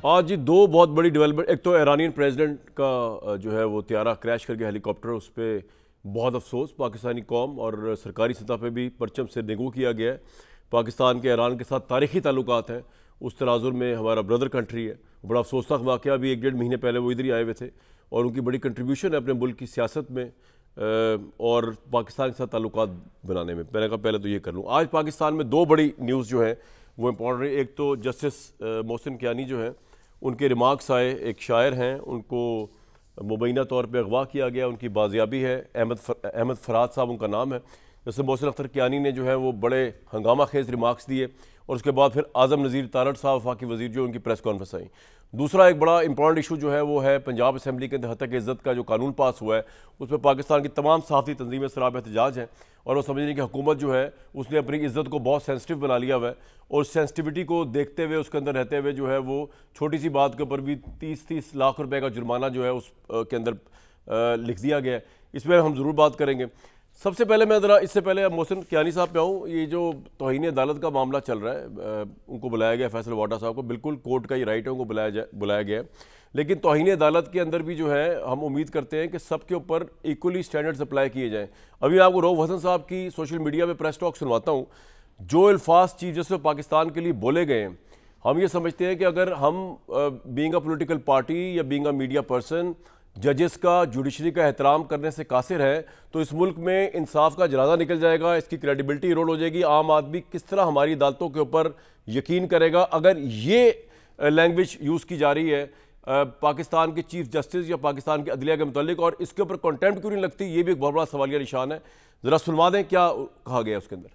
हाँ जी, दो बहुत बड़ी डेवलपमेंट। एक तो ईरानियन प्रेसिडेंट का जो है वो त्यारा क्रैश कर गया हेलीकॉप्टर, उस पर बहुत अफसोस। पाकिस्तानी कौम और सरकारी सतह पे भी परचम से निगू किया गया है। पाकिस्तान के ईरान के साथ तारीखी ताल्लुकात हैं, उस तनाजुर में हमारा ब्रदर कंट्री है। बड़ा अफसोसनाक वाक़या, अभी 1-1.5 महीने पहले वो इधर ही आए हुए थे और उनकी बड़ी कंट्रीब्यूशन है अपने मुल्क की सियासत में और पाकिस्तान के साथ ताल्लुकात बनाने में। मैंने कहा पहले तो ये कर लूँ। आज पाकिस्तान में दो बड़ी न्यूज़ जो है वो इम्पोर्टेंट है। एक तो जस्टिस मोहसिन कियानी जो है, उनके रिमार्क्स आए, एक शायर हैं, उनको मुबैना तौर पे अगवा किया गया, उनकी बाजियाबी है। अहमद फरहाद साहब उनका नाम है। जैसे मोहसिन अख्तर कियानी ने जो है वो बड़े हंगामा खेज रिमार्क्स दिए और उसके बाद फिर आज़म नज़ीर तारड़ साहब वफाकी वज़ीर जो उनकी प्रेस कॉन्फ्रेंस आई। दूसरा एक बड़ा इंपॉर्टेंट इशू जो है वो है पंजाब असम्बली के अंदर हत्या इज़्ज़त का जो कानून पास हुआ है, उस पर पाकिस्तान की तमाम सहाफ़ती तंजीमें सराब एहतजाज हैं और वो समझ रही कि हुकूमत जो है उसने अपनी इज़्ज़त को बहुत सेंसिटिव बना लिया हुआ है और सेंसिटिविटी को देखते हुए उसके अंदर रहते हुए जो है वो छोटी सी बात के ऊपर भी 30-30 लाख रुपए का जुर्माना जो है उस के अंदर लिख दिया गया है। इसमें हम ज़रूर बात करेंगे। सबसे पहले मैं ज़रा इससे पहले मोहसिन कियानी साहब पे आऊँ। ये जो तौहीन अदालत का मामला चल रहा है, उनको बुलाया गया फैसल वाडा साहब को, बिल्कुल कोर्ट का ये राइट है, उनको बुलाया गया है। लेकिन तौहीन अदालत के अंदर भी जो है हम उम्मीद करते हैं कि सबके ऊपर इक्वली स्टैंडर्ड्स अप्लाई किए जाएँ। अभी आपको रऊफ हसन साहब की सोशल मीडिया पर प्रेस टॉक सुनवाता हूँ। जो अल्फाज चीफ जस्टिस ऑफ पाकिस्तान के लिए बोले गए हैं, हम ये समझते हैं कि अगर हम बीइंग अ पॉलिटिकल पार्टी या बीइंग अ मीडिया पर्सन जजेस का जुडिशरी का एहतराम करने से कासिर है तो इस मुल्क में इंसाफ का जनाजा निकल जाएगा, इसकी क्रेडिबिलिटी इरोड हो जाएगी। आम आदमी किस तरह हमारी अदालतों के ऊपर यकीन करेगा अगर ये लैंग्वेज यूज़ की जा रही है पाकिस्तान के चीफ जस्टिस या पाकिस्तान के अदलिया के मुतालिक, और इसके ऊपर कॉन्टेम्प्ट क्यों नहीं लगती, ये भी एक बहुत बड़ा सवालिया निशान है। ज़रा सुनवा दें क्या कहा गया उसके अंदर।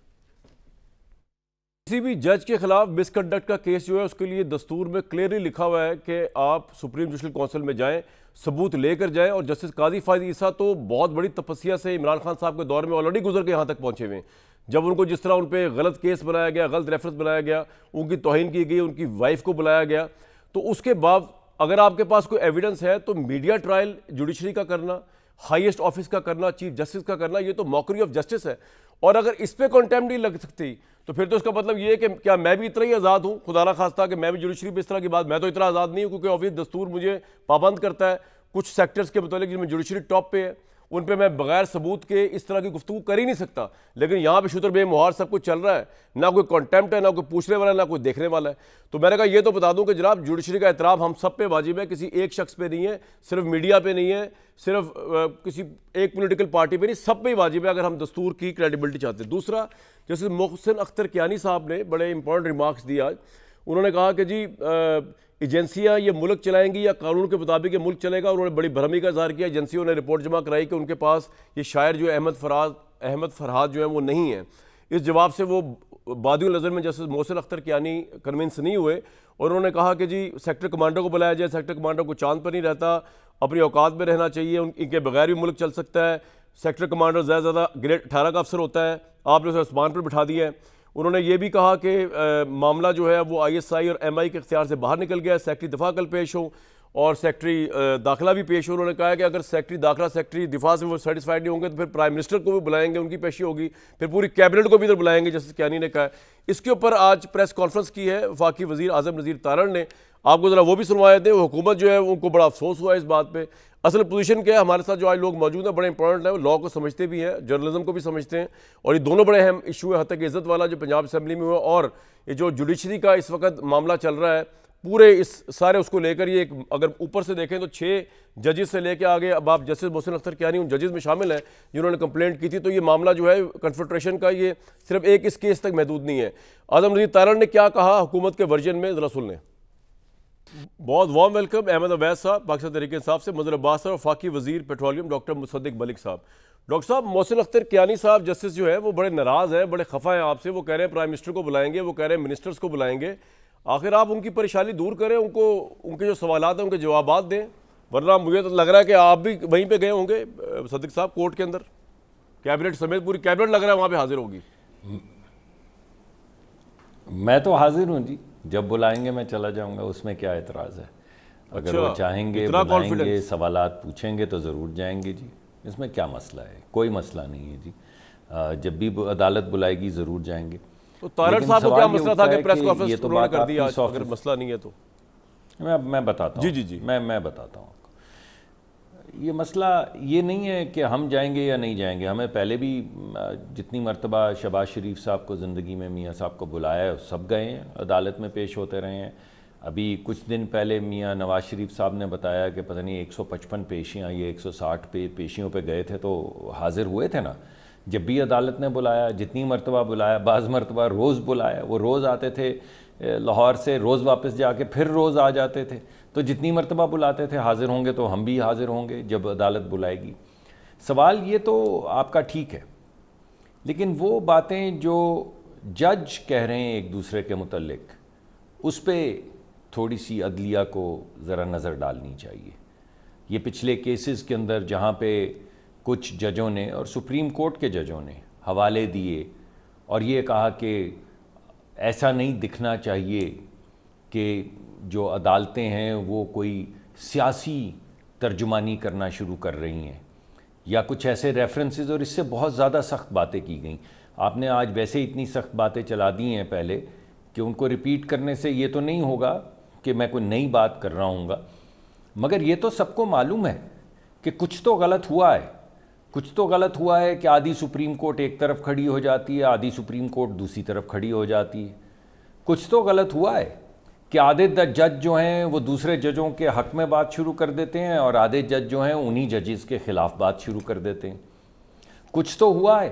किसी भी जज के खिलाफ मिसकंडक्ट का केस जो है उसके लिए दस्तूर में क्लियरली लिखा हुआ है कि आप सुप्रीम जुडिशल काउंसिल में जाएं, सबूत लेकर जाएं। और जस्टिस काजी फायद ईसा तो बहुत बड़ी तपस्या से इमरान खान साहब के दौर में ऑलरेडी गुजर के यहाँ तक पहुंचे हुए हैं। जब उनको जिस तरह उन पर गलत केस बनाया गया, गलत रेफरेंस बनाया गया, उनकी तौहीन की गई, उनकी वाइफ को बुलाया गया, तो उसके बाद अगर आपके पास कोई एविडेंस है तो मीडिया ट्रायल जुडिशरी का करना, हाईएस्ट ऑफिस का करना, चीफ जस्टिस का करना, ये तो मॉकरी ऑफ जस्टिस है। और अगर इस पर कॉन्टेम्प्ट नहीं लग सकती तो फिर तो इसका मतलब ये है कि क्या मैं भी इतना ही आज़ाद हूँ, खुदा ना खास्ता कि मैं भी जुडिशरी पे इस तरह की बात, मैं तो इतना आज़ाद नहीं हूँ क्योंकि ऑफिस दस्तूर मुझे पाबंद करता है कुछ सेक्टर्स के मुताबिक जिनमें जुडिशरी टॉप पे है, उन पे मैं बगैर सबूत के इस तरह की गुफ्तगू कर ही नहीं सकता। लेकिन यहाँ पे शुतर बेमुहार सब कुछ चल रहा है, ना कोई कॉन्टेम्प्ट है, ना कोई पूछने वाला है, ना कोई देखने वाला है। तो मैंने कहा ये तो बता दूं कि जनाब जुडिशरी का एहतराम हम सब पे वाजिब है, किसी एक शख्स पे नहीं है, सिर्फ मीडिया पे नहीं है, सिर्फ किसी एक पोलिटिकल पार्टी पे नहीं, सब पे ही वाजिब है अगर हम दस्तूर की क्रेडिबिलिटी चाहते हैं। दूसरा, जैसे मोहसिन अख्तर कियानी साहब ने बड़े इंपॉर्टेंट रिमार्क्स दिया। उन्होंने कहा कि जी एजेंसियां ये मुल्क चलाएंगी या कानून के मुताबिक ये मुल्क चलेगा। उन्होंने बड़ी भरमी का इज़हार किया। एजेंसियों ने रिपोर्ट जमा कराई कि उनके पास ये शायर जो अहमद फरहाद जो है वो नहीं है। इस जवाब से वो बादियों नज़र में जैसे मोहसिन अख्तर कियानी कन्विंस नहीं हुए और उन्होंने कहा कि जी सेक्टर कमांडर को बुलाया जाए, सेक्टर कमांडर को चांद पर नहीं रहता, अपनी औकात में रहना चाहिए, इनके बगैर भी मुल्क चल सकता है। सेक्टर कमांडर ज़्यादा ग्रेड 18 का अफसर होता है, आपने उसे आसमान पर बिठा दिया है। उन्होंने ये भी कहा कि मामला जो है वो ISI और MI के इख्तियार से बाहर निकल गया। सेक्रेटरी दिफा कल पेश हो और सेक्रेटरी दाखिला भी पेश हो। उन्होंने कहा कि अगर सेक्रेटरी दाखिला सेक्रेटरी दिफा से वो सेटिस्फाइड नहीं होंगे तो फिर प्राइम मिनिस्टर को भी बुलाएंगे, उनकी पेशी होगी, फिर पूरी कैबिनेट को भी इधर बुलाएंगे, जैसे कियानी ने कहा। इसके ऊपर आज प्रेस कॉन्फ्रेंस की है वफाकी वजीर आज़म नज़ीर तारड़ ने, आपको ज़रा वो भी सुनवाए थे। हुकूमत जो है उनको बड़ा अफसोस हुआ इस बात पर। असल पोजीशन क्या है, हमारे साथ जो आज लोग मौजूद हैं बड़े इंपॉर्टेंट है, लॉ को समझते भी हैं, जर्नलिज्म को भी समझते हैं, और ये दोनों बड़े अहम इशू है। हत्या इज़्ज़त वाला जो पंजाब असम्बली में हुआ और ये जो जुडिशरी का इस वक्त मामला चल रहा है, पूरे इस सारे उसको लेकर ये अगर ऊपर से देखें तो 6 जजेस से लेकर आगे अब आप जस्टिस मोहसिन अख्तर कियानी उन जजेस में शामिल हैं जिन्होंने कंप्लेंट की थी। तो ये मामला जो है कन्फेडरेशन का ये सिर्फ एक इस केस तक महदूद नहीं है। आज़म नज़ीर तारड़ ने क्या कहा हुकूमत के वर्जन में, ज़रा सुन लें। बहुत वार्म वेलकम अहमद अवैस साहब पाकिस्तान तहरीक इंसाफ से, मज़हर अब्बास साहब, वफाकी वजीर पेट्रोलियम डॉक्टर मुसद्दिक मलिक साहब। डॉक्टर साहब, मोहसिन अख्तर कियानी साहब जस्टिस जो है वो बड़े नाराज़ हैं, बड़े खफा हैं आपसे। वो कह रहे हैं प्राइम मिनिस्टर को बुलाएंगे, वो कह रहे हैं मिनिस्टर्स को बुलाएंगे। आखिर आप उनकी परेशानी दूर करें, उनको उनके जो सवालात हैं उनके जवाब दें, वरना मुझे तो लग रहा है कि आप भी वहीं पर गए होंगे मुसद्दिक साहब कोर्ट के अंदर, कैबिनेट समेत पूरी कैबिनेट लग रहा है वहाँ पर हाजिर होगी। मैं तो हाजिर हूँ जी, जब बुलाएंगे मैं चला जाऊँगा, उसमें क्या एतराज़ है। अगर वो चाहेंगे बुलाएंगे, सवालात पूछेंगे तो ज़रूर जाएंगे जी, इसमें क्या मसला है, कोई मसला नहीं है जी। जब भी अदालत बुलाएगी ज़रूर जाएंगे। तो तारड़ साहब को क्या मसला था कि प्रेस कॉन्फ्रेंस उन्होंने कर दिया, अगर मसला नहीं है तो? मैं बताता हूँ। जी। मैं बताता हूँ आपको। ये मसला ये नहीं है कि हम जाएंगे या नहीं जाएंगे। हमें पहले भी जितनी मरतबा शहबाज शरीफ साहब को ज़िंदगी में मियाँ साहब को बुलाया है, सब गए हैं, अदालत में पेश होते रहे हैं। अभी कुछ दिन पहले मियाँ नवाज शरीफ साहब ने बताया कि पता नहीं 155 पेशियाँ, ये 160 पेशियों पे गए थे, तो हाजिर हुए थे ना। जब भी अदालत ने बुलाया, जितनी मरतबा बुलाया, बाज़ मरतबा रोज़ बुलाया, वो रोज़ आते थे लाहौर से, रोज़ वापस जाके फिर रोज़ आ जाते थे। तो जितनी मरतबा बुलाते थे हाजिर होंगे, तो हम भी हाजिर होंगे जब अदालत बुलाएगी। सवाल ये तो आपका ठीक है, लेकिन वो बातें जो जज कह रहे हैं एक दूसरे के मुतल्लिक, उस पर थोड़ी सी अदलिया को ज़रा नज़र डालनी चाहिए। ये पिछले केसेस के अंदर जहाँ पे कुछ जजों ने और सुप्रीम कोर्ट के जजों ने हवाले दिए और ये कहा कि ऐसा नहीं दिखना चाहिए कि जो अदालतें हैं वो कोई सियासी तर्जुमानी करना शुरू कर रही हैं, या कुछ ऐसे रेफरेंसेस, और इससे बहुत ज़्यादा सख्त बातें की गई। आपने आज वैसे इतनी सख्त बातें चला दी हैं पहले कि उनको रिपीट करने से ये तो नहीं होगा कि मैं कोई नई बात कर रहा हूँगा, मगर ये तो सबको मालूम है कि कुछ तो गलत हुआ है। कुछ तो गलत हुआ है कि आधी सुप्रीम कोर्ट एक तरफ खड़ी हो जाती है, आधी सुप्रीम कोर्ट दूसरी तरफ खड़ी हो जाती है। कुछ तो गलत हुआ है कि आधे जज जो हैं वो दूसरे जजों के हक़ में बात शुरू कर देते हैं और आधे जज जो हैं उन्हीं जजेस के ख़िलाफ़ बात शुरू कर देते हैं। कुछ तो हुआ है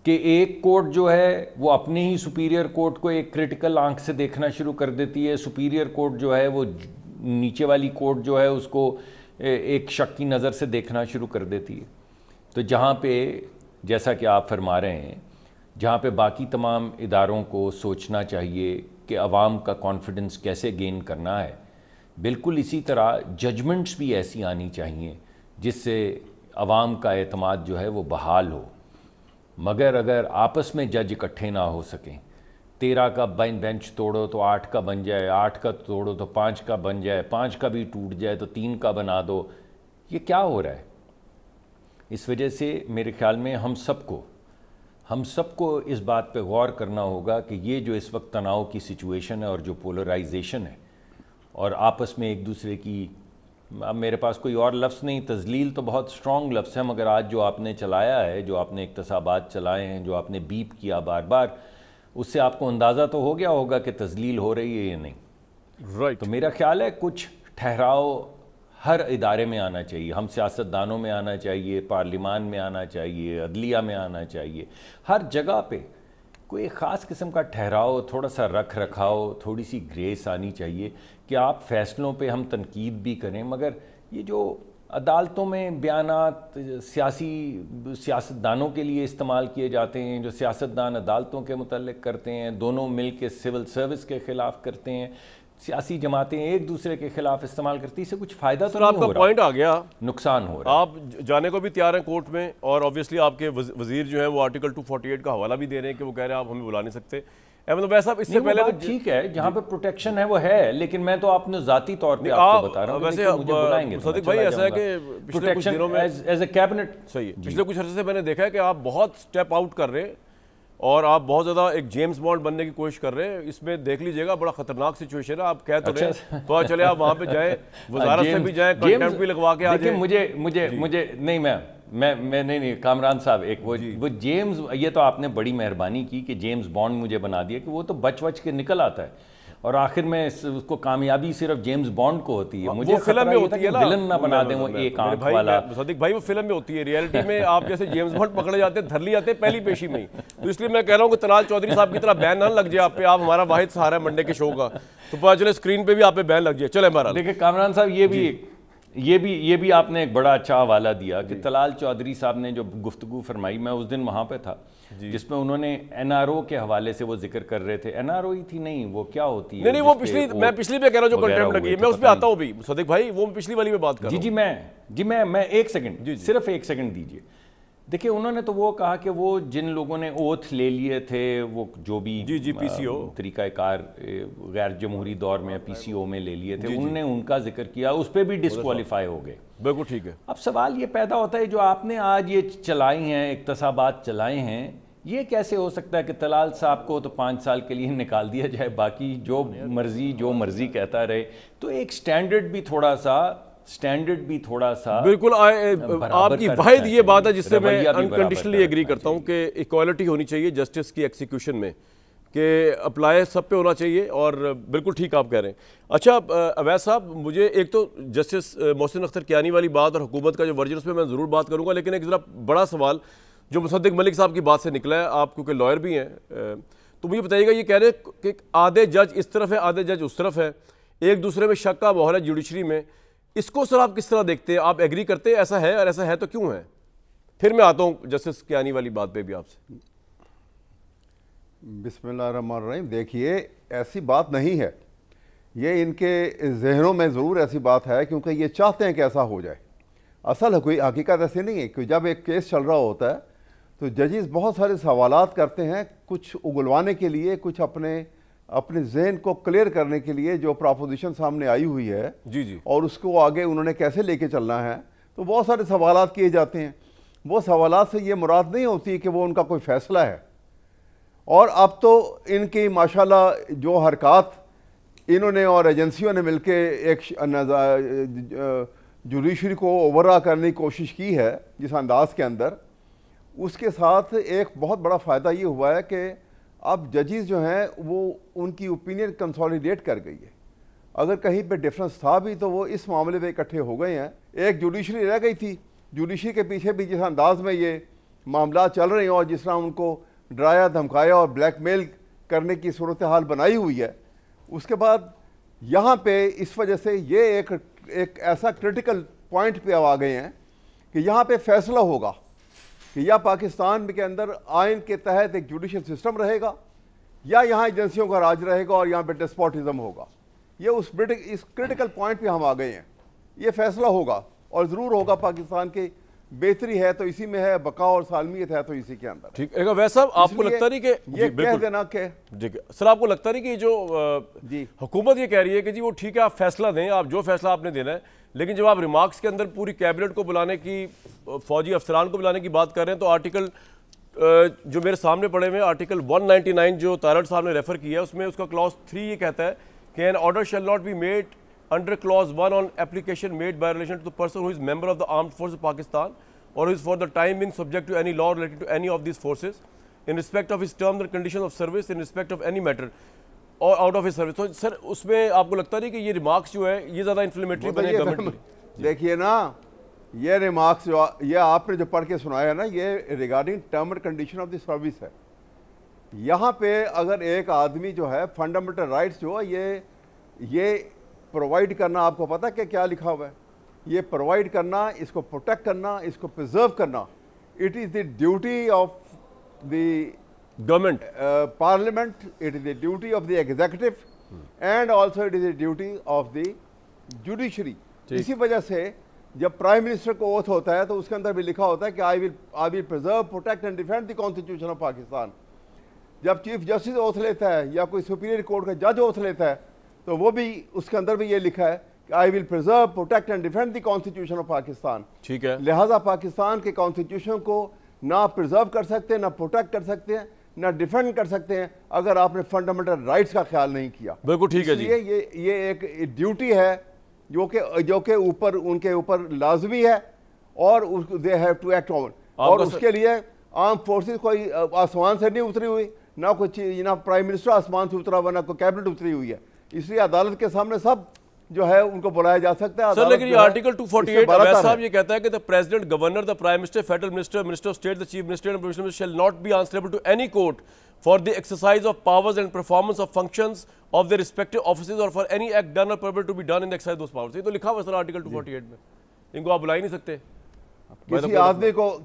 कि एक कोर्ट जो है वो अपने ही सुपीरियर कोर्ट को एक क्रिटिकल आंख से देखना शुरू कर देती है, सुपीरियर कोर्ट जो है वो नीचे वाली कोर्ट जो है उसको एक शक की नज़र से देखना शुरू कर देती है। तो जहाँ पे, जैसा कि आप फरमा रहे हैं, जहाँ पे बाकी तमाम इदारों को सोचना चाहिए कि अवाम का कॉन्फिडेंस कैसे गेन करना है, बिल्कुल इसी तरह जजमेंट्स भी ऐसी आनी चाहिए जिससे अवाम का एतमाद जो है वो बहाल हो। मगर अगर आपस में जज इकट्ठे ना हो सकें, 13 का बेंच तोड़ो तो 8 का बन जाए, 8 का तोड़ो तो 5 का बन जाए, 5 का भी टूट जाए तो 3 का बना दो, ये क्या हो रहा है? इस वजह से मेरे ख्याल में हम सबको इस बात पे गौर करना होगा कि ये जो इस वक्त तनाव की सिचुएशन है और जो पोलराइजेशन है और आपस में एक दूसरे की, अब मेरे पास कोई और लफ्ज़ नहीं, तज़लील तो बहुत स्ट्रॉन्ग लफ्ज़ है, मगर आज जो आपने चलाया है, जो आपने इक्तसाबात चलाए हैं, जो आपने बीप किया बार बार, उससे आपको अंदाज़ा तो हो गया होगा कि तज़लील हो रही है या नहीं। राइट। तो मेरा ख्याल है कुछ ठहराव हर इदारे में आना चाहिए। हम सियासतदानों में आना चाहिए, पार्लिमान में आना चाहिए, अदलिया में आना चाहिए, हर जगह पे कोई ख़ास किस्म का ठहराव, थोड़ा सा रख रखाव, थोड़ी सी ग्रेस आनी चाहिए कि आप फैसलों पे हम तनकीद भी करें, मगर ये जो अदालतों में बयानात सियासतदानों के लिए इस्तेमाल किए जाते हैं, जो सियासतदान अदालतों के मुतल्लिक करते हैं, दोनों मिल के सिविल सर्विस के ख़िलाफ़ करते हैं, सियासी जमातें एक दूसरे के खिलाफ इस्तेमाल करती, इससे कुछ फायदा तो नहीं हो रहा। आपका पॉइंट आ गया, नुकसान हो रहा है। आप जाने को भी तैयार हैं कोर्ट में, और ऑब्वियसली आपके वजीर जो है वो आर्टिकल 248 का हवाला भी दे रहे हैं कि वो कह रहे हैं आप हमें बुला नहीं सकते। मतलब वैसा इससे पहले तो ठीक है, जहाँ पे प्रोटेक्शन है वो है, लेकिन मैं तो आपने जाती तौर पे आपको बता रहा हूँ। वैसे मुझे बुलाएंगे सदिक भाई, ऐसा है कि पिछले कुछ दिनों में एज ए कैबिनेट, सही है, पिछले कुछ अर्से से मैंने देखा है कि आप बहुत स्टेप आउट कर रहे हैं और आप बहुत ज़्यादा एक जेम्स बॉन्ड बनने की कोशिश कर रहे हैं। इसमें देख लीजिएगा, बड़ा खतरनाक सिचुएशन है। आप कह तो रहे हैं तो चले आप वहाँ पे जाएं, वजारत से भी जाएं, कंटेम्प्ट भी लगवा के आ जाएं। मुझे नहीं, मैं नहीं कामरान साहब, एक वो जेम्स, ये तो आपने बड़ी मेहरबानी की कि जेम्स बॉन्ड मुझे बना दिया, कि वो तो बच के निकल आता है और आखिर में उसको कामयाबी सिर्फ जेम्स बॉन्ड को होती है। मुझे फिल्म में होती है ना, विलन ना बना दें वो एक आंख वाला। सदिक भाई, वो फिल्म में होती है, रियलिटी में आप जैसे जेम्स बॉन्ड पकड़े जाते हैं, धर लिए जाते हैं पहली पेशी में ही। तो इसलिए मैं कह रहा हूँ कि तलाल चौधरी साहब की तरह बैन ना लग जाए आप पे, आप हमारा वाहिद सहारा मंडे के शो का, तो पता चले स्क्रीन पे भी आप पे बैन लग जाए। चले हमारा देखिए कामरान साहब, ये भी आपने एक बड़ा अच्छा हवाला दिया कि तलाल चौधरी साहब ने जो गुफ्तगू फरमाई, मैं उस दिन वहाँ पे था, जिसमें उन्होंने एनआरओ के हवाले से वो जिक्र कर रहे थे। एनआरओ ही थी नहीं, वो क्या होती है? नहीं, वो पिछली, मैं पिछली पे कह रहा हूँ जो कंटेम्प्ट लगी है, मैं उस पे आता हूँ भी सदिक भाई, वो पिछली वाली में बात कर रहा हूँ। मैं एक सेकंड, सिर्फ एक सेकंड दीजिए। देखिए, उन्होंने तो वो कहा कि वो जिन लोगों ने ओथ ले लिए थे, वो जो भी पीसीओ तरीकाकार गैर जमहूरी दौर में पीसीओ में ले लिए थे, उन्होंने उनका जिक्र किया, उस पर भी डिस्क्वालीफाई हो गए। बिल्कुल ठीक है। अब सवाल ये पैदा होता है, जो आपने आज ये चलाई हैं, इक्तसाबात चलाए हैं, ये कैसे हो सकता है कि तलाल साहब को तो 5 साल के लिए निकाल दिया जाए, बाकी जो मर्जी कहता रहे? तो एक स्टैंडर्ड भी थोड़ा सा बिल्कुल आपकी वाहिद ये बात है जिससे मैं अनकंडीशनली एग्री करता हूँ कि इक्वालिटी होनी चाहिए जस्टिस की एग्जीक्यूशन में, कि अप्लाई सब पे होना चाहिए, और बिल्कुल ठीक आप कह रहे हैं। अच्छा अवैस साहब, मुझे एक तो जस्टिस मोहसिन अख्तर कियानी वाली बात और हुकूमत का जो वर्जन उस पर मैं ज़रूर बात करूँगा, लेकिन एक ज़रा बड़ा सवाल जो मुसद्दिक मलिक साहब की बात से निकला है, आप क्योंकि लॉयर भी हैं, तो मुझे बताइएगा, ये कह रहे हैं कि आधे जज इस तरफ है आधे जज उस तरफ है, एक दूसरे में शक का माहौल है जुडिशरी में, इसको सर आप किस तरह देखते हैं? आप एग्री करते हैं ऐसा है, और ऐसा है तो क्यों है? फिर मैं आता हूँ जस्टिस कियानी वाली बात पे भी आपसे। बिस्मिल्लाहिर्रहमानिर्रहीम। देखिए, ऐसी बात नहीं है, ये इनके जहनों में ज़रूर ऐसी बात है, क्योंकि ये चाहते हैं कि ऐसा हो जाए। असल कोई हकीकत ऐसी नहीं है कि जब एक केस चल रहा होता है तो जजेस बहुत सारे सवालात करते हैं, कुछ उगलवाने के लिए, कुछ अपने जहन को क्लियर करने के लिए, जो प्रोपोजिशन सामने आई हुई है जी, और उसको आगे उन्होंने कैसे लेके चलना है, तो बहुत सारे सवालात किए जाते हैं। वो सवालात से ये मुराद नहीं होती कि वो उनका कोई फ़ैसला है। और अब तो इनकी माशाल्लाह जो हरकत इन्होंने और एजेंसियों ने मिलके एक जुडिशरी को ओवरऑल करने की कोशिश की है जिस अंदाज के अंदर, उसके साथ एक बहुत बड़ा फ़ायदा ये हुआ है कि अब जजेस जो हैं वो उनकी ओपिनियन कंसोलिडेट कर गई है। अगर कहीं पे डिफरेंस था भी तो वो इस मामले में इकट्ठे हो गए हैं। एक जुडिशरी रह गई थी, जुडिशरी के पीछे भी जिस अंदाज में ये मामला चल रहे हैं और जिस तरह उनको डराया धमकाया और ब्लैकमेल करने की सूरत हाल बनाई हुई है, उसके बाद यहाँ पे इस वजह से ये एक ऐसा क्रिटिकल पॉइंट पे आ गए हैं कि यहाँ पे फैसला होगा कि या पाकिस्तान के अंदर आइन के तहत एक जुडिशल सिस्टम रहेगा या यहाँ एजेंसियों का राज रहेगा और यहाँ पे डेस्पोटिज्म होगा। ये इस क्रिटिकल पॉइंट पे हम आ गए हैं। ये फैसला होगा और ज़रूर होगा। पाकिस्तान की बेहतरी है तो इसी में है, बका और सालमियत है तो इसी के अंदर। ठीक है वैसा आपको लगता नहीं कि ये कह देना कि ठीक है सर, आपको लगता नहीं कि जो हुकूमत ये कह रही है कि जी वो ठीक है आप फैसला दें, आप जो फैसला आपने देना है, लेकिन जब आप रिमार्क्स के अंदर पूरी कैबिनेट को बुलाने की, फौजी अफसरान को बुलाने की बात कर रहे हैं, तो आर्टिकल जो मेरे सामने पड़े हुए आर्टिकल 199 जो तारड़ साहब ने रेफर किया है, उसमें उसका क्लॉज 3 ये कहता है कि an order shall not be made under clause 1 on application made by relation to the person who is member of the armed forces of Pakistan or is for the time being subject to any law related to any of these forces in respect of his terms and conditions of service in respect of any matter or out of his service। तो sir उसमें आपको लगता नहीं कि ये remarks जो है ये ज़्यादा इन्फ्लेमेटरी बने गवर्नमेंट? देखिए ना, ये रिमार्क्स जो ये आपने जो पढ़ के सुनाया है ना, ये regarding term and condition of the service है। यहाँ पे अगर एक आदमी जो है फंडामेंटल राइट्स जो है ये प्रोवाइड करना, आपको पता है क्या लिखा हुआ है? ये प्रोवाइड करना, इसको प्रोटेक्ट करना, इसको प्रिजर्व करना, it is the duty of the government, parliament, it is the duty of the executive and also it is the duty of the judiciary. इसी वजह से जब प्राइम मिनिस्टर को ओथ होता है तो उसके अंदर भी लिखा होता है कि I will preserve, protect and defend the constitution of Pakistan. जब चीफ जस्टिस ओथ लेता है या कोई सुपीरियर कोर्ट का जज ओथ लेता है तो वो भी उसके अंदर भी ये लिखा है कि I will preserve, protect and defend the constitution of Pakistan. ठीक है, लिहाजा पाकिस्तान के कॉन्स्टिट्यूशन को ना प्रिजर्व कर सकते हैं, ना प्रोटेक्ट कर सकते हैं, ना डिफेंड कर सकते हैं अगर आपने फंडामेंटल राइट्स का ख्याल नहीं किया। बिल्कुल ठीक है जी। ये एक ड्यूटी है जो के ऊपर उनके ऊपर लाजमी है और they have to act on. और उसके लिए आर्म फोर्सेस कोई आसमान से नहीं उतरी हुई, ना कोई ना प्राइम मिनिस्टर आसमान से उतरा हुआ, ना कोई कैबिनेट उतरी हुई है। इसलिए अदालत के सामने सब जो है उनको बुलाया जा सकता है। सर लेकिन ये आर्टिकल 248 अवैस साहब ये कहता है कि the president, governor, the prime minister, federal minister, minister of state, the chief minister and provincial minister shall not be answerable to any court for the exercise of powers and performance of functions of the respective offices or for any act done or purported to be done in the exercise those powers. ये तो लिखा हुआ sir article 248 में, इनको आप बुला ही नहीं सकते।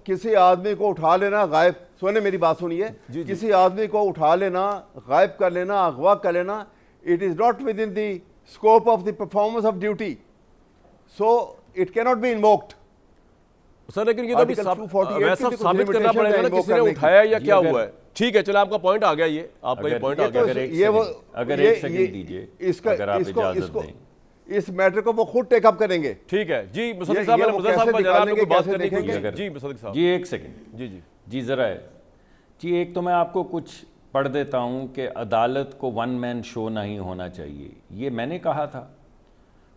किसी आदमी को उठा लेना गायब, सुने मेरी बात सुनिए, किसी आदमी को उठा लेना, गायब कर लेना, अगवा कर लेना, it is not within the scope of the performance of duty, so it cannot be invoked। Sir लेकिन ये तो अभी साबित करना पड़ेगा ना किसी ने उठाया या क्या हुआ है। ठीक है, चलो आपका पॉइंट आ गया, ये आपका ये पॉइंट आ गया। अगर एक सेकंड दीजिए, अगर आप इजाजत दें, इस मैटर को वो खुद टेकअप करेंगे। ठीक है जी, मुसद्दिक साहब, मुसद्दिक साहब का जरा आपको बात करनी है जी। मुसद्दिक साहब जी एक सेकंड, जी जरा जी एक तो मैं आपको कुछ पढ़ देता हूं कि अदालत को वन मैन शो नहीं होना चाहिए, ये मैंने कहा था।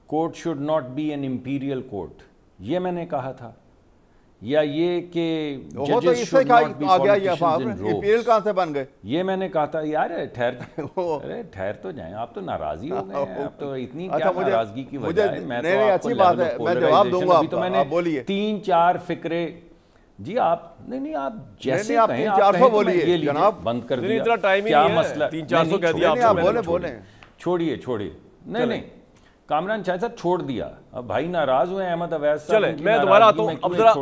Court should not be an imperial court, ये मैंने कहा था। या ये कि जजेस should not be politicians in robes, imperial कहां से बन गए, ये मैंने कहा था। यार ठहर तो जाएं, आप तो नाराजी हो गए हैं, आप तो इतनी क्या नाराजगी की वजह है। मैं तो अच्छी बात है, मैं जवाब दूंगा। तो मैंने बोलिए 3-4 फिक्रे जी आप नहीं आप जैसे आप 300-400 बोलिए जनाब, बंद कर दिया। इतना टाइम ही क्या नहीं मसला, 300-400 कह दिया आपने, बोले छोड़िए नहीं कामरान शाह साहब छोड़ दिया। अब भाई नाराज हुए अहमद अवैस साहब, चले मैं दोबारा आता हूं। अब जरा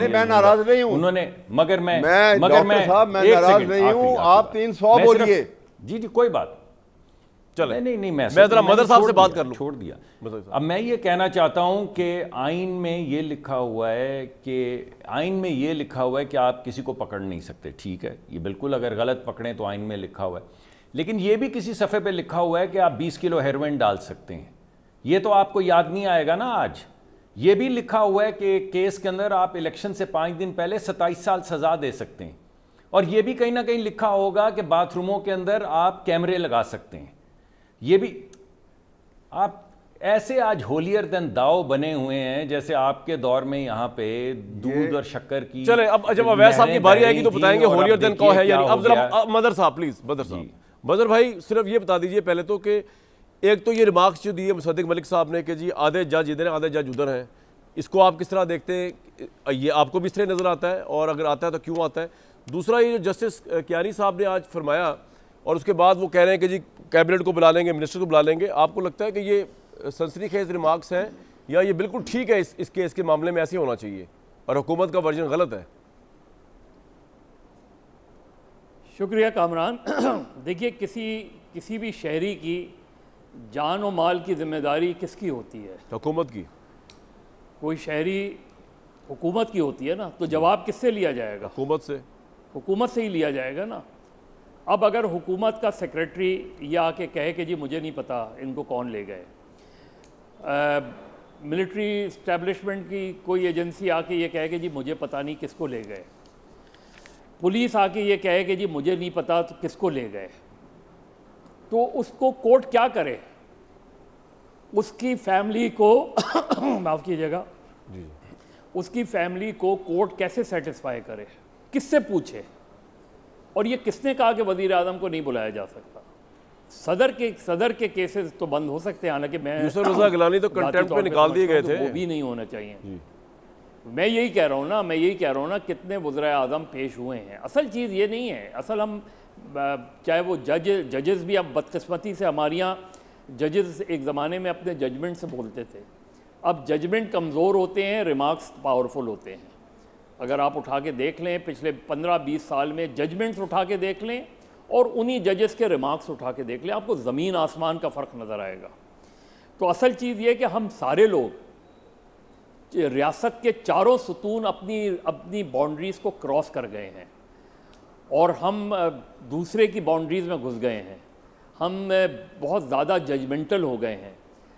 मैं नाराज नहीं हूं उन्होंने, मगर मैं साहब मैं नाराज नहीं हूं, आप 300 बोलिए। जी कोई बात चले नहीं मैं जरा मदर साहब से बात कर लूं। छोड़ दिया। अब मैं ये कहना चाहता हूं कि आइन में ये लिखा हुआ है कि आप किसी को पकड़ नहीं सकते, ठीक है, ये बिल्कुल अगर गलत पकड़ें तो आइन में लिखा हुआ है। लेकिन ये भी किसी सफ़े पे लिखा हुआ है कि आप 20 किलो हेरोइन डाल सकते हैं। ये तो आपको याद नहीं आएगा ना आज। ये भी लिखा हुआ है कि केस के अंदर आप इलेक्शन से 5 दिन पहले 27 साल सजा दे सकते हैं। और ये भी कहीं ना कहीं लिखा होगा कि बाथरूमों के अंदर आप कैमरे लगा सकते हैं। ये भी आप ऐसे आज होलियर देन दाव बने हुए हैं जैसे आपके दौर में यहाँ पे दूध और शक्कर की। चले अब जब अवैस साहब की बारी आएगी तो बताएंगे होलियर देन कौन है। यानी अब जरा मदर साहब प्लीज, मदर भाई सिर्फ ये बता दीजिए पहले तो कि एक तो ये रिमार्क्स जो दिए मुसद्दिक मलिक साहब ने कि जी आधे जज इधर हैं आधे जज उधर हैं, इसको आप किस तरह देखते हैं? ये आपको भी इस तरह नज़र आता है, और अगर आता है तो क्यों आता है? दूसरा ये जो जस्टिस कियानी साहब ने आज फरमाया और उसके बाद वो कह रहे हैं कि जी कैबिनेट को बुला लेंगे, मिनिस्टर को बुला लेंगे, आपको लगता है कि ये सनसनीखेज रिमार्क्स हैं या ये बिल्कुल ठीक है इस केस के मामले में ऐसे होना चाहिए और हुकूमत का वर्जन गलत है? शुक्रिया कामरान। देखिए किसी भी शहरी की जान और माल की जिम्मेदारी किसकी होती है? हुकूमत की। कोई शहरी हुकूमत की होती है ना, तो जवाब किससे लिया जाएगा? हुकूमत से ही लिया जाएगा ना। अब अगर हुकूमत का सेक्रेटरी ये आके कहे कि जी मुझे नहीं पता इनको कौन ले गए, मिलिट्री इस्टेब्लिशमेंट की कोई एजेंसी आके ये कहे कि जी मुझे पता नहीं किसको ले गए, पुलिस आके ये कहे कि जी मुझे नहीं पता तो किसको ले गए, तो उसको कोर्ट क्या करे? उसकी फैमिली को माफ़ कीजिएगा, उसकी फैमिली को कोर्ट कैसे सेटिस्फाई करे? किससे पूछे? और ये किसने कहा कि वज़ीर आज़म को नहीं बुलाया जा सकता? सदर के केसेस तो बंद हो सकते हैं, हालांकि मैं यूसुफ रज़ा गिलानी तो कंटेम्प्ट पे निकाल दिए गए थे, वो भी नहीं होना चाहिए। मैं यही कह रहा हूँ ना, कितने वज़ीर आज़म पेश हुए हैं। असल चीज़ ये नहीं है, असल हम चाहे वो जजेस भी, अब बदकिस्मती से हमारे यहाँ जजेस एक ज़माने में अपने जजमेंट से बोलते थे, अब जजमेंट कमज़ोर होते हैं, रिमार्क्स पावरफुल होते हैं। अगर आप उठा के देख लें पिछले 15-20 साल में जजमेंट्स उठा के देख लें और उन्हीं जजेस के रिमार्क्स उठा के देख लें, आपको ज़मीन आसमान का फ़र्क नज़र आएगा। तो असल चीज़ ये कि हम सारे लोग रियासत के चारों सुतून अपनी बाउंड्रीज़ को क्रॉस कर गए हैं और हम दूसरे की बाउंड्रीज़ में घुस गए हैं। हम बहुत ज़्यादा जजमेंटल हो गए हैं।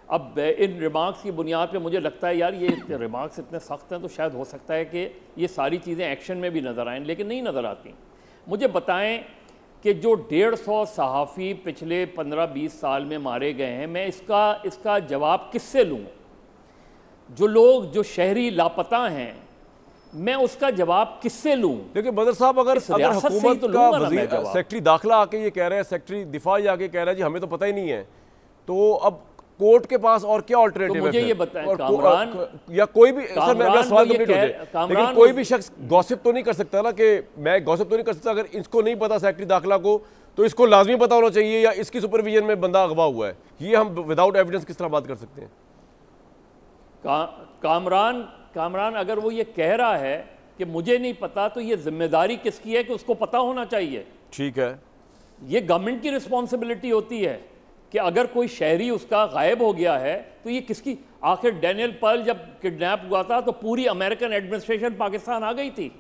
अब इन रिमार्क्स की बुनियाद पे मुझे लगता है यार ये रिमार्क्स इतने सख्त हैं तो शायद हो सकता है कि ये सारी चीज़ें एक्शन में भी नज़र आएँ, लेकिन नहीं नज़र आती। मुझे बताएं कि जो 150 सहाफ़ी पिछले 15-20 साल में मारे गए हैं, मैं इसका जवाब किससे लूँ? जो शहरी लापता हैं, मैं उसका जवाब किससे लूँ? देखिए बदर साहब, अगर हुकूमत का वज़ीर सेक्रेटरी दाखिला आके ये कह रहे हैं, सेक्रेटरी दिफा ये आके कह रहा है जी हमें तो पता ही नहीं है, तो अब कोर्ट के पास और क्या ऑल्टरनेटिव है? मुझे ये बताएं कामरान, या कोई भी सर, मेरा सवाल कंप्लीट हो जाए, लेकिन कोई भी शख्स गॉसिप तो नहीं कर सकता ना, कि मैं गॉसिप तो नहीं कर सकता अगर इसको नहीं पता सेक्रेटरी दाखिला को, तो इसको लाजमी पता होना चाहिए या इसकी सुपरविजन में बंदा अगवा हुआ है। ये हम विदाउट एविडेंस किस तरह बात कर सकते हैं? कामरान अगर वो ये कह रहा है कि मुझे नहीं पता, तो ये जिम्मेदारी किसकी है कि उसको पता होना चाहिए? ठीक है, ये गवर्नमेंट की रिस्पॉन्सिबिलिटी होती है कि अगर कोई शहरी उसका गायब हो गया है तो ये किसकी? आखिर डैनियल पर्ल जब किडनैप हुआ था तो पूरी अमेरिकन एडमिनिस्ट्रेशन पाकिस्तान आ गई थी।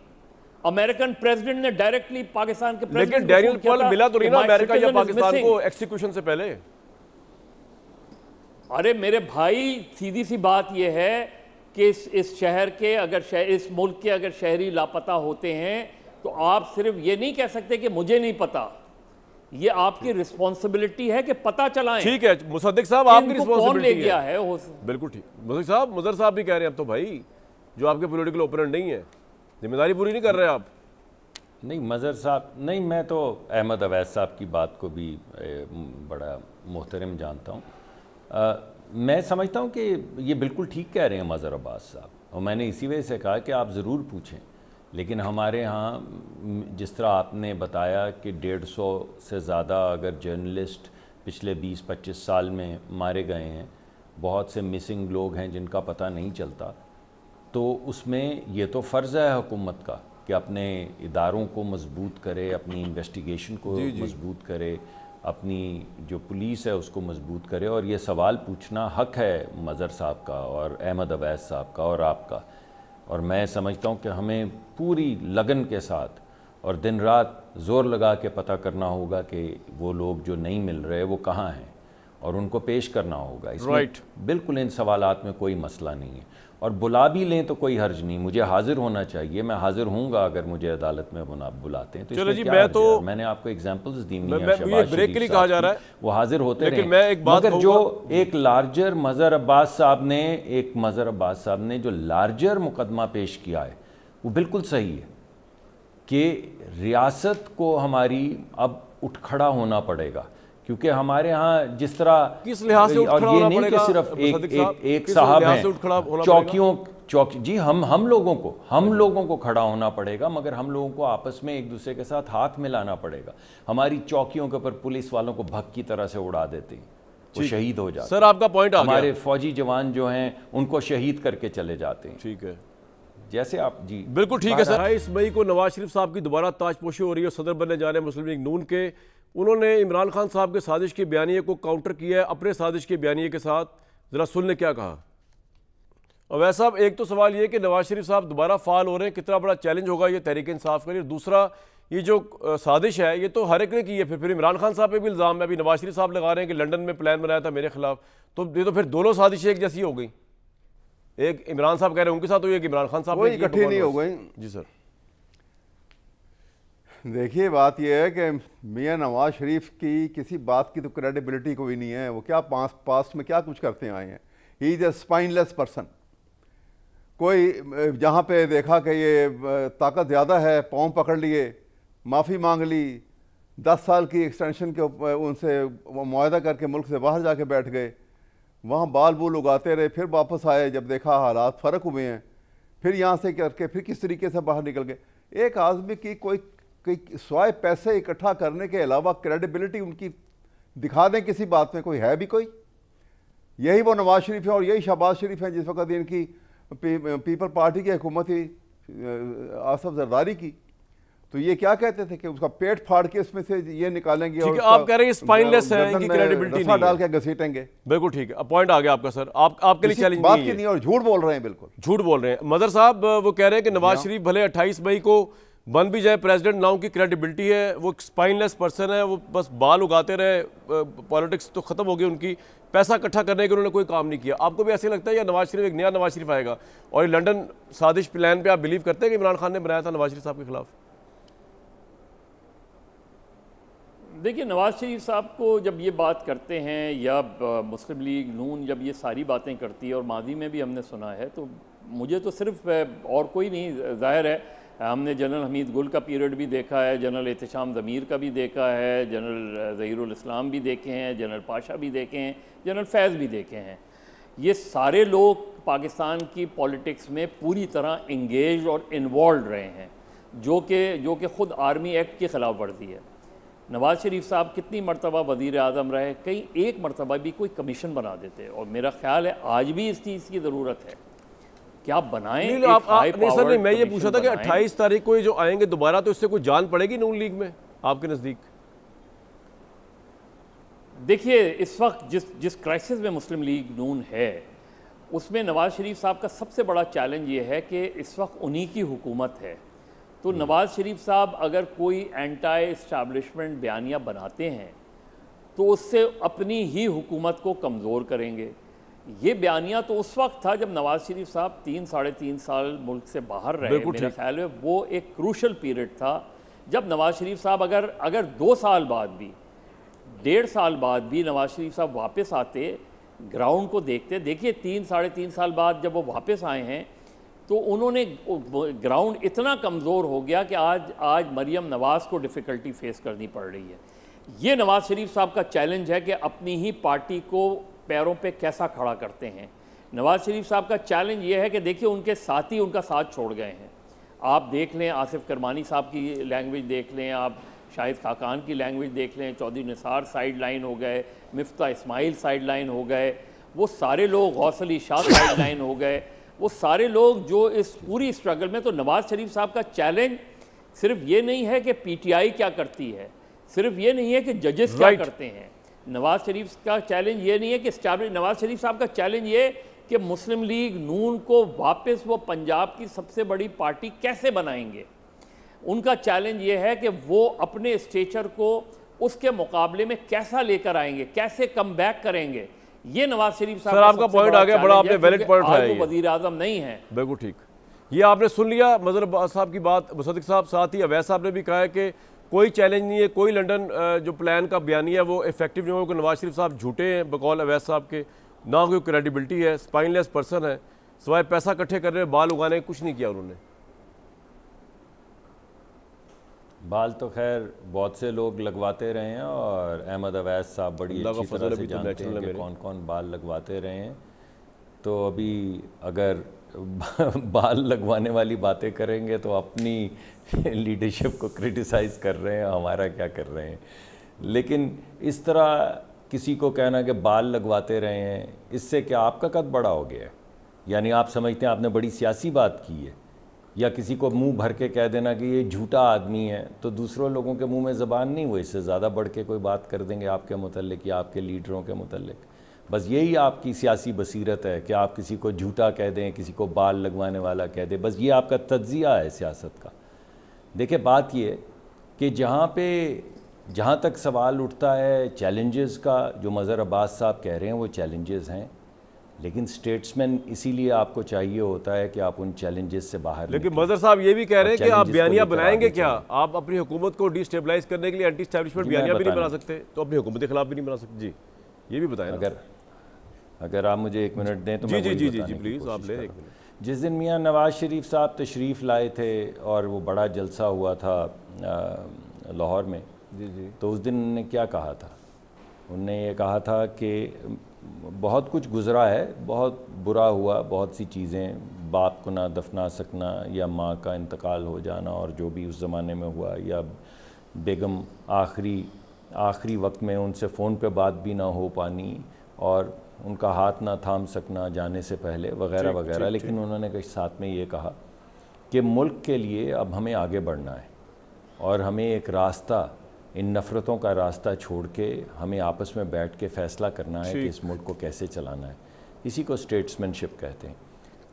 अमेरिकन प्रेसिडेंट ने डायरेक्टली पाकिस्तान के प्रेसिडेंट, लेकिन डैनियल पर्ल मिला तो नहीं ना अमेरिका या पाकिस्तान को एक्सिक्यूशन से पहले? अरे मेरे भाई, सीधी सी बात यह है कि इस शहर के इस मुल्क के अगर शहरी लापता होते हैं तो आप सिर्फ ये नहीं कह सकते कि मुझे नहीं पता, ये आपकी रिस्पॉन्सिबिलिटी है कि पता चलाएं। ठीक है मुसद्दिक साहब, आपकी रिस्पॉन्सिबिलिटी ले गया है बिल्कुल ठीक। मुसद्दिक साहब, मुजर साहब भी कह रहे हैं अब तो भाई जो आपके पॉलिटिकल ओपोनेंट नहीं है, जिम्मेदारी पूरी नहीं कर रहे आप। नहीं मज़हर साहब नहीं, मैं तो अहमद अवैस साहब की बात को भी बड़ा मोहतरम जानता हूँ। मैं समझता हूँ कि ये बिल्कुल ठीक कह रहे हैं मज़हर अब्बास साहब, और मैंने इसी वजह से कहा कि आप ज़रूर पूछें। लेकिन हमारे यहाँ जिस तरह आपने बताया कि 150 से ज़्यादा अगर जर्नलिस्ट पिछले 20-25 साल में मारे गए हैं, बहुत से मिसिंग लोग हैं जिनका पता नहीं चलता, तो उसमें ये तो फ़र्ज़ है हुकूमत का कि अपने इदारों को मजबूत करे, अपनी इन्वेस्टिगेशन को मजबूत करे, अपनी जो पुलिस है उसको मजबूत करे। और ये सवाल पूछना हक है मज़हर साहब का और अहमद अवैस साहब का और आपका। और मैं समझता हूँ कि हमें पूरी लगन के साथ और दिन रात ज़ोर लगा के पता करना होगा कि वो लोग जो नहीं मिल रहे वो कहाँ हैं, और उनको पेश करना होगा। इसमें बिल्कुल इन सवालात में कोई मसला नहीं है। और बुला भी लें तो कोई हर्ज नहीं, मुझे हाजिर होना चाहिए, मैं हाजिर होऊंगा अगर मुझे अदालत में बुलाते हैं। तो चलो जी, मैं तो मैंने आपको एग्जांपल्स दी, ब्रेक के लिए कहा जा रहा है वो हाजिर होते रहे। मैं एक बात मगर जो एक लार्जर मज़हर अब्बास साहब ने जो लार्जर मुकदमा पेश किया है वो बिल्कुल सही है कि रियासत को हमारी अब उठ खड़ा होना पड़ेगा, क्योंकि हमारे यहाँ जिस तरह किस लिहाज से और ये नहीं कि सिर्फ एक साहब हैं चौकी जी, हम लोगों को खड़ा होना पड़ेगा, मगर हम लोगों को आपस में एक दूसरे के साथ हाथ मिलाना पड़ेगा। हमारी चौकियों के ऊपर पुलिस वालों को भग की तरह से उड़ा देते हैं, वो शहीद हो जाते। सर आपका पॉइंट आ गया। हमारे फौजी जवान जो हैं उनको शहीद करके चले जाते हैं। ठीक है, जैसे आप जी बिल्कुल ठीक है सर। 28 मई को नवाज शरीफ साहब की दोबारा ताजपोशी हो रही है, सदर बनने जा रहे हैं मुस्लिम लीग नून के। उन्होंने इमरान खान साहब के साजिश के बयानिए को काउंटर किया है अपने साजिश के बयानिए के साथ। जरा सुनने क्या कहा। और वैसा साहब, एक तो सवाल ये कि नवाज शरीफ साहब दोबारा फाल हो रहे हैं, कितना बड़ा चैलेंज होगा ये तहरीक इंसाफ के लिए। दूसरा, ये जो साजिश है ये तो हर एक ने की है, फिर इमरान खान साहब पे भी इल्ज़ाम है, अभी नवाज शरीफ साहब लगा रहे हैं कि लंदन में प्लान बनाया था मेरे खिलाफ। तो ये तो फिर दोनों साजिशें एक जैसी हो गई, एक इमरान साहब कह रहे हैं उनके साथ हुई, एक इमरान खान साहब इकट्ठी नहीं हो गई। जी सर, देखिए बात यह है कि मियां नवाज शरीफ की किसी बात की तो क्रेडिबिलिटी कोई नहीं है। वो क्या पास्ट में क्या कुछ करते आए हैं। He is a spineless person. कोई जहाँ पे देखा कि ये ताकत ज़्यादा है, पाँव पकड़ लिए, माफ़ी मांग ली, 10 साल की एक्सटेंशन के उनसे मुआहदा करके मुल्क से बाहर जाके बैठ गए, वहाँ बाल बूल उगाते रहे, फिर वापस आए, जब देखा हालात फ़र्क हुए हैं, फिर यहाँ से करके फिर किस तरीके से बाहर निकल गए। एक आदमी की कोई स्वाय पैसे इकट्ठा करने के अलावा क्रेडिबिलिटी उनकी दिखा दें किसी बात में, कोई है भी कोई? यही वो नवाज शरीफ है और यही शहबाज शरीफ है जिस वक्त इनकी पीपल पार्टी की हुकूमत थी आसफ जरदारी की, तो ये क्या कहते थे कि उसका पेट फाड़ के इसमें से ये निकालेंगे और आप कह रहे हैं स्पाइनलेस है, इनकी क्रेडिबिलिटी नहीं डाल के घसीटेंगे। बिल्कुल ठीक है, पॉइंट आ गया आपका सर। आपके लिए चैलेंज बात की नहीं, और झूठ बोल रहे हैं, बिल्कुल झूठ बोल रहे हैं। मदर साहब वो कह रहे हैं कि नवाज शरीफ भले 28 मई को बन भी जाए प्रेसिडेंट, ना उनकी क्रेडिबिलिटी है, वो स्पाइनलेस पर्सन है, वो बस बाल उगाते रहे, पॉलिटिक्स तो खत्म हो गई उनकी, पैसा इकट्ठा करने के उन्होंने कोई काम नहीं किया। आपको भी ऐसे लगता है या नवाज शरीफ एक नया नवाज शरीफ आएगा? और ये लंदन साजिश प्लान पे आप बिलीव करते हैं कि इमरान खान ने बनाया था नवाज शरीफ साहब के खिलाफ? देखिए, नवाज शरीफ साहब को जब ये बात करते हैं या मुस्लिम लीग नून जब ये सारी बातें करती है, और माजी में भी हमने सुना है, तो मुझे तो सिर्फ और कोई नहीं, जाहिर है हमने जनरल हमीद गुल का पीरियड भी देखा है, जनरल एहतशाम ज़मीर का भी देखा है, जनरल ज़हीरुल इस्लाम भी देखे हैं, जनरल पाशा भी देखे हैं, जनरल फैज़ भी देखे हैं। ये सारे लोग पाकिस्तान की पॉलिटिक्स में पूरी तरह इंगेज और इन्वॉल्व रहे हैं, जो कि ख़ुद आर्मी एक्ट की खिलाफ वर्जी है। नवाज़ शरीफ साहब कितनी मरतबा वज़ीर आज़म रहे, कहीं एक मरतबा भी कोई कमीशन बना देते, और मेरा ख्याल है आज भी इस चीज़ की ज़रूरत है कि आप बनाएं। नहीं सर, नहीं, मैं ये पूछा था कि 28 तारीख को ये जो आएंगे दोबारा, तो इससे कोई जान पड़ेगी नून लीग में आपके नज़दीक? देखिए, इस वक्त जिस क्राइसिस में मुस्लिम लीग नून है, उसमें नवाज़ शरीफ साहब का सबसे बड़ा चैलेंज ये है कि इस वक्त उन्हीं की हुकूमत है। तो नवाज़ शरीफ साहब अगर कोई एंटी इस्टेब्लिशमेंट बयानिया बनाते हैं तो उससे अपनी ही हुकूमत को कमज़ोर करेंगे, ये बयानिया तो उस वक्त था जब नवाज शरीफ साहब 3-3.5 साल मुल्क से बाहर रहे। मेरे ख्याल में वो एक क्रूशल पीरियड था जब नवाज शरीफ साहब अगर 2 साल बाद भी, 1.5 साल बाद भी नवाज शरीफ साहब वापस आते, ग्राउंड को देखते। देखिए 3-3.5 साल बाद जब वो वापस आए हैं तो उन्होंने ग्राउंड इतना कमज़ोर हो गया कि आज मरियम नवाज़ को डिफ़िकल्टी फेस करनी पड़ रही है। ये नवाज शरीफ साहब का चैलेंज है कि अपनी ही पार्टी को पैरों पे कैसा खड़ा करते हैं। नवाज शरीफ साहब का चैलेंज ये है कि देखिए उनके साथी उनका साथ छोड़ गए हैं। आप देख लें, आसिफ करमानी साहब की लैंग्वेज देख लें, आप शाहिद खाकान की लैंग्वेज देख लें, चौधरी निसार साइड लाइन हो गए, मिफ्ता इस्माइल साइड लाइन हो गए, वो सारे लोग, गौस अली शाह साइड लाइन हो गए, वो सारे लोग जो इस पूरी स्ट्रगल में। तो नवाज शरीफ साहब का चैलेंज सिर्फ ये नहीं है कि पीटीआई क्या करती है, सिर्फ ये नहीं है कि जजेस क्या करते हैं। नवाज शरीफ का चैलेंज ये नहीं है कि नवाज शरीफ साहब का चैलेंज ये कि मुस्लिम लीग नून को वापस वो पंजाब की सबसे बड़ी पार्टी कैसे बनाएंगे। उनका चैलेंज ये है कि वो अपने स्टेचर को उसके मुकाबले में कैसा लेकर आएंगे, कैसे कम बैक करेंगे। ये नवाज शरीफ साहब आपका पॉइंट आ गया, बड़ा आपने वैलिड पॉइंट उठाया। वो वजीर आजम नहीं है। बिल्कुल ठीक, ये आपने सुन लिया मजहर अब्बास साहब की बात, मुसद्दिक साहब। साथ ही अवैस साहब ने भी कहा है कि कोई चैलेंज नहीं है, कोई लंदन जो प्लान का बयानिया है वो इफेक्टिव नहीं होगा। नवाज शरीफ साहब झूठे हैं बकौल अवैस साहब के, ना कोई क्रेडिबिलिटी है, स्पाइनलेस पर्सन है, सिवाय पैसा इकट्ठे करने, बाल उगाने, कुछ नहीं किया उन्होंने। बाल तो खैर बहुत से लोग लगवाते रहे हैं और अहमद अवैस साहब बड़ी अच्छी तरह से जानते हैं कि कौन कौन बाल लगवाते रहे हैं। तो अभी अगर बाल लगवाने वाली बातें करेंगे तो अपनी लीडरशिप को क्रिटिसाइज़ कर रहे हैं, हमारा क्या कर रहे हैं। लेकिन इस तरह किसी को कहना कि बाल लगवाते रहे हैं, इससे क्या आपका कद बड़ा हो गया है? यानी आप समझते हैं आपने बड़ी सियासी बात की है? या किसी को मुंह भर के कह देना कि ये झूठा आदमी है तो दूसरों लोगों के मुंह में ज़बान नहीं, वो इससे ज़्यादा बढ़ के कोई बात कर देंगे आपके मुतल्लिक या आपके लीडरों के मुतल्लिक। बस यही आपकी सियासी बसीरत है कि आप किसी को झूठा कह दें, किसी को बाल लगवाने वाला कह दें, बस ये आपका तज्जिया है सियासत का। देखिए बात ये कि जहाँ तक सवाल उठता है चैलेंजेस का, जो मज़हर अब्बास साहब कह रहे हैं वो चैलेंजेस हैं, लेकिन स्टेट्समैन इसीलिए आपको चाहिए होता है कि आप उन चैलेंजेस से बाहर। लेकिन मज़हर साहब ये भी कह रहे हैं कि आप बयानिया बनाएंगे क्या? आप अपनी हुकूमत को डिस्टेबलाइज करने के लिए एंटी स्टैब्लिशमेंट बयानिया भी नहीं बना सकते, तो अपनी हुकूमत के खिलाफ भी नहीं बना सकते। जी ये भी बताएं। अगर आप मुझे 1 मिनट दें तो जी जी जी जी प्लीज़ आप ले 1 मिनट। जिस दिन मियाँ नवाज शरीफ साहब तशरीफ़ लाए थे और वो बड़ा जलसा हुआ था लाहौर में, जी जी, तो उस दिन उन्होंने क्या कहा था? उन्होंने ये कहा था कि बहुत कुछ गुज़रा है, बहुत बुरा हुआ, बहुत सी चीज़ें, बाप को ना दफना सकना या माँ का इंतकाल हो जाना और जो भी उस ज़माने में हुआ, या बेगम आखिरी वक्त में उनसे फ़ोन पे बात भी ना हो पानी और उनका हाथ ना थाम सकना जाने से पहले, वगैरह वगैरह। लेकिन उन्होंने साथ में ये कहा कि मुल्क के लिए अब हमें आगे बढ़ना है और हमें एक रास्ता, इन नफ़रतों का रास्ता छोड़ के हमें आपस में बैठ के फ़ैसला करना है कि इस मुल्क को कैसे चलाना है। इसी को स्टेट्समैनशिप कहते हैं।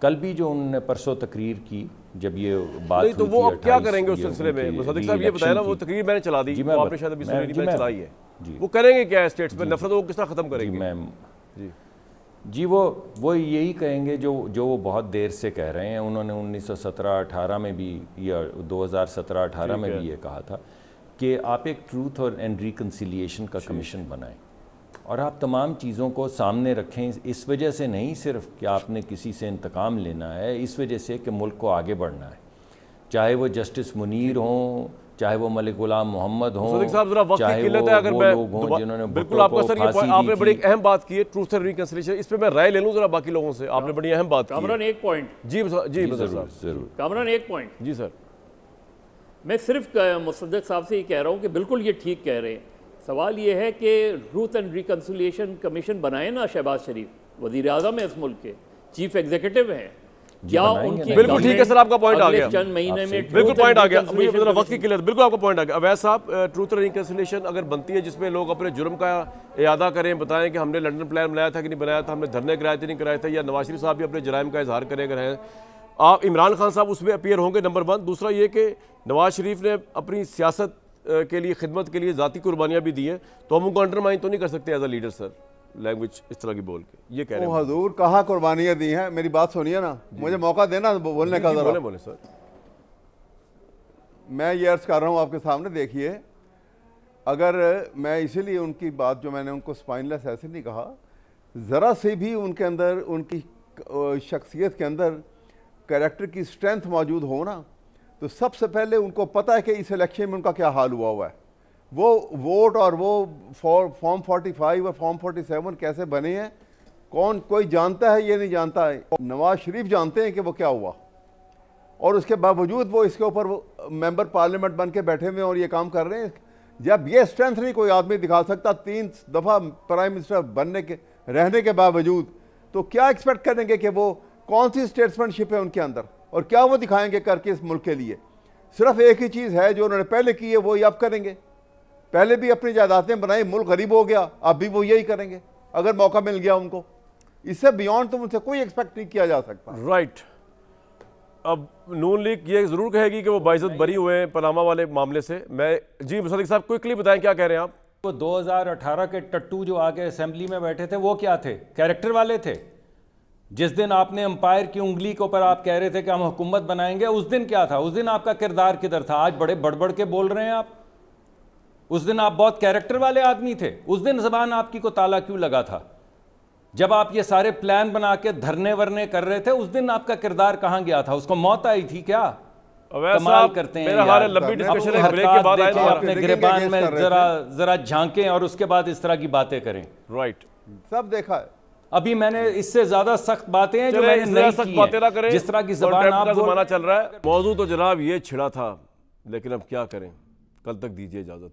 कल भी जो उन्होंने परसों तकरीर की, जब ये बात तो वो अब क्या करेंगे उस सिलसिले में? मुसद्दिक साहब ये बताया ना, वो तकरीर मैंने चला दी, आपने शायद अभी सुनी, मैंने चलाई है। वो करेंगे क्या स्टेट्स में? नफरत वो किस तरह ख़त्म करेंगे? जी वो यही कहेंगे जो वो बहुत देर से कह रहे हैं। उन्होंने 1917-18 में भी या 2017-18 में भी ये कहा था कि आप एक ट्रूथ और एंड रिकन्सिलिएशन का कमीशन बनाएं और आप तमाम चीज़ों को सामने रखें। इस वजह से नहीं सिर्फ कि आपने किसी से इंतकाम लेना है, इस वजह से कि मुल्क को आगे बढ़ना है। चाहे वो जस्टिस मुनीर हों, चाहे वो मलिक गुलाम मोहम्मद हों, चाहे वो लोग हों जिन्होंने बिल्कुल आपका सर ये आपने बड़ी अहम बात की है, ट्रूथ एंड रिकन्सिलिएशन। इस पे मैं राय ले लूं जरा बाकी लोगों से, आपने बड़ी अहम बात की। कामरान एक पॉइंट। जी जी जरूर कामरान एक पॉइंट। जी सर, मैं सिर्फ मुसद्दिक साहब से ये कह रहा हूँ कि बिल्कुल ये ठीक कह रहे हैं। सवाल ये है कि ट्रूथ एंड रिकन्सिलिएशन कमीशन बनाए ना शहबाज शरीफ, वज़ीर आज़म है इस मुल्क के, चीफ एग्जीक्यूटिव हैं, क्या उनकी? बिल्कुल ठीक है सर, आपका पॉइंट आ गया, चंद महीने में बिल्कुल पॉइंट आ गया, वक्त की किल्लत, बिल्कुल आपका पॉइंट आ गया। अवैस साहब, ट्रूथ एंड रिकन्सिलिएशन अगर बनती है जिसमें लोग अपने जुर्म का इयादा करें, बताएं कि हमने लंदन प्लान बनाया था कि नहीं बनाया था, हमने धरने कराए थे नहीं कराए थे, या नवाज शरीफ साहब भी अपने जराइम का इजहार करें अगर हैं, आप इमरान खान साहब उसमें अपीयर होंगे, नंबर 1। दूसरा ये कि नवाज शरीफ ने अपनी सियासत के लिए, खिदमत के लिए ज़ाती कुर्बानियाँ भी दी हैं, तो हम उनको अंडरमाइन तो नहीं कर सकते as a leader sir? Language इस तरह की बोल के, ये कह रहे हैं। हजूर कहाँ कुर्बानियाँ दी हैं, मेरी बात सुनिए ना, मुझे मौका देना बोलने का। जरा बोले सर। मैं ये अर्ज कर रहा हूँ आपके सामने, देखिए अगर मैं इसीलिए उनकी बात जो मैंने उनको स्पाइनलेस ऐसे नहीं कहा, ज़रा से भी उनके अंदर उनकी शख्सियत के अंदर कैरेक्टर की स्ट्रेंथ मौजूद हो ना, तो सबसे पहले उनको पता है कि इस इलेक्शन में उनका क्या हाल हुआ है। वो वोट और वो फॉर्म 45 और फॉर्म 47 कैसे बने हैं, कौन कोई जानता है, ये नहीं जानता है। नवाज शरीफ जानते हैं कि वो क्या हुआ, और उसके बावजूद वो इसके ऊपर वो मेंबर पार्लियामेंट बन के बैठे हुए और ये काम कर रहे हैं। जब ये स्ट्रेंथ नहीं कोई आदमी दिखा सकता 3 दफ़ा प्राइम मिनिस्टर बनने के रहने के बावजूद, तो क्या एक्सपेक्ट करेंगे कि वो कौन सी स्टेट्समैनशिप है उनके अंदर, और क्या वो दिखाएंगे करके इस मुल्क के लिए। सिर्फ एक ही चीज़ है जो उन्होंने पहले की है, वो ही अब करेंगे। पहले भी अपनी जायदादें बनाई, मुल्क गरीब हो गया, अब भी वो यही करेंगे अगर मौका मिल गया उनको। इससे बियॉन्ड तो उनसे कोई एक्सपेक्ट नहीं किया जा सकता। राइट। अब नून लीग ये जरूर कहेगी कि वो बाइज्जत बरी हुए हैं पनामा वाले मामले से। मैं जी मुसद्दिक साहब क्विकली बताएं क्या कह रहे हैं आप। वो 2018 के टट्टू जो आके असेंबली में बैठे थे वो क्या थे, कैरेक्टर वाले थे। जिस दिन आपने अंपायर की उंगली के ऊपर आप कह रहे थे कि हम हुकूमत बनाएंगे, उस दिन क्या था, उस दिन आपका किरदार किधर था? आज बड़े बड़बड़ के बोल रहे हैं आप। उस दिन आप बहुत कैरेक्टर वाले आदमी थे, उस दिन ज़बान आपकी को ताला क्यों लगा था? जब आप ये सारे प्लान बना के धरने वरने कर रहे थे, उस दिन आपका किरदार कहां गया था? उसको मौत आई थी क्या? कमाल करते हैं यार। लंबी डिस्कशन है, ब्रेक के बाद आए अपने गिरबान में जरा झांकें और उसके बाद इस तरह की बातें करें। राइट, सब देखा है। अभी मैंने इससे ज्यादा सख्त बातें हैं जो मैंने नहीं की हैं, जिस तरह की ज़बान आप ज़माना चल रहा है। मौजूद तो जनाब ये छिड़ा था, लेकिन अब क्या करें। कल तक दीजिए इजाजत।